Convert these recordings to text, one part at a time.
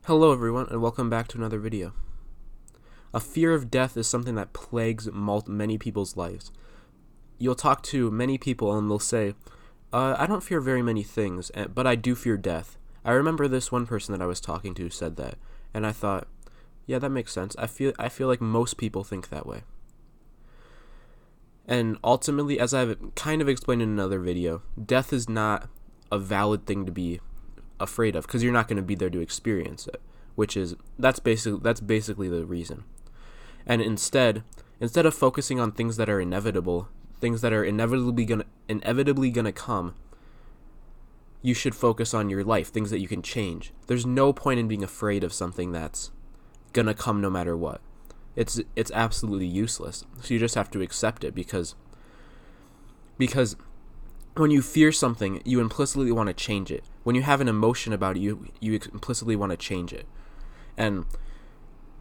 Hello everyone, and welcome back to another video. A fear of death is something that plagues many people's lives. You'll talk to many people and they'll say, I don't fear very many things, but I do fear death. I remember this one person that I was talking to said that, and I thought, yeah, that makes sense. I feel like most people think that way. And ultimately, as I've kind of explained in another video, death is not a valid thing to be afraid of, because you're not going to be there to experience it, that's basically the reason. And instead of focusing on things that are inevitable, things that are inevitably gonna come, you should focus on your life, things that you can change. There's no point in being afraid of something that's gonna come no matter what. It's absolutely useless. So you just have to accept it, because when you fear something, you implicitly want to change it. When you have an emotion about it, you implicitly want to change it. And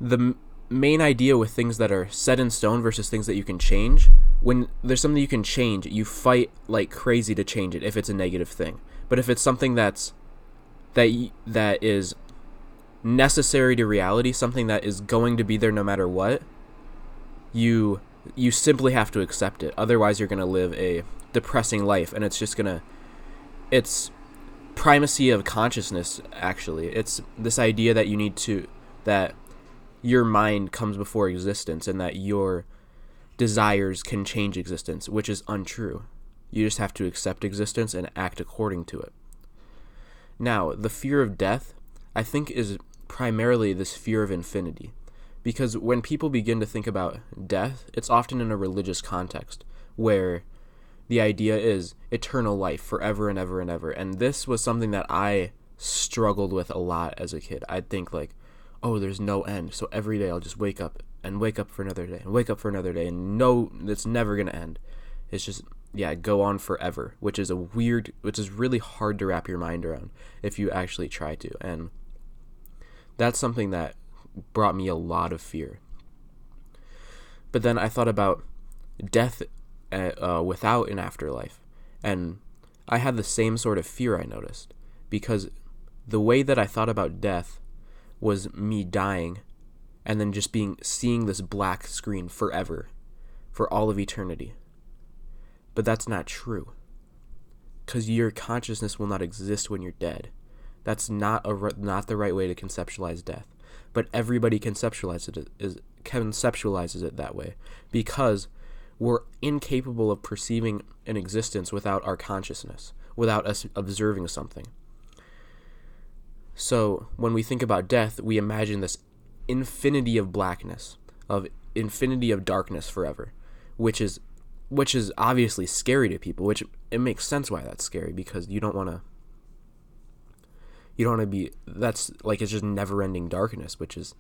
the main idea with things that are set in stone versus things that you can change, when there's something you can change, you fight like crazy to change it if it's a negative thing. But if it's something that is necessary to reality, something that is going to be there no matter what, you simply have to accept it. Otherwise, you're going to live a depressing life, and it's primacy of consciousness. Actually, it's this idea that your mind comes before existence, and that your desires can change existence, which is untrue. You just have to accept existence and act according to it. Now, the fear of death, I think, is primarily this fear of infinity, because when people begin to think about death, it's often in a religious context, where the idea is eternal life forever and ever and ever. And this was something that I struggled with a lot as a kid. I'd think like, oh, there's no end, so every day I'll just wake up for another day and wake up for another day, and no, it's never going to end. It's just, go on forever, which is really hard to wrap your mind around if you actually try to. And that's something that brought me a lot of fear. But then I thought about death without an afterlife, and I had the same sort of fear, I noticed, because the way that I thought about death was me dying and then just seeing this black screen forever, for all of eternity. But that's not true, because your consciousness will not exist when you're dead. That's not the right way to conceptualize death. But everybody conceptualizes it that way, because we're incapable of perceiving an existence without our consciousness, without us observing something. So when we think about death, we imagine this infinity of blackness, of infinity of darkness forever, which is obviously scary to people, which it makes sense why that's scary, because you don't want to be, that's like, it's just never-ending darkness, which is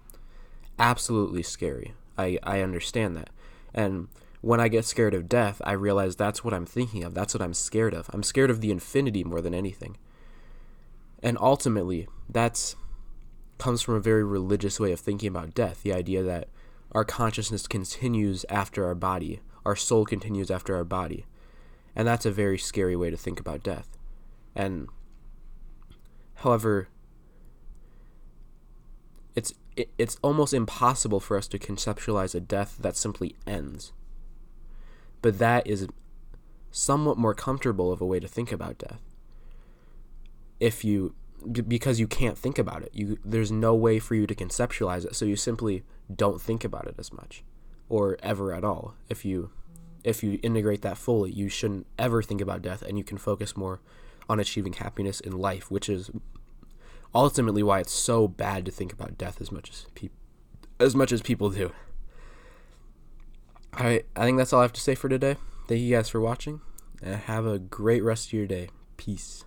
absolutely scary. I understand that. And when I get scared of death, I realize that's what I'm thinking of. That's what I'm scared of. I'm scared of the infinity more than anything. And ultimately, that comes from a very religious way of thinking about death, the idea that our consciousness continues after our body, our soul continues after our body. And that's a very scary way to think about death. And however, it's almost impossible for us to conceptualize a death that simply ends. But that is somewhat more comfortable of a way to think about death. Because you can't think about it. There's no way for you to conceptualize it, so you simply don't think about it as much, or ever at all. If you integrate that fully, you shouldn't ever think about death, and you can focus more on achieving happiness in life, which is ultimately why it's so bad to think about death as much as people do. I think that's all I have to say for today. Thank you guys for watching, and have a great rest of your day. Peace.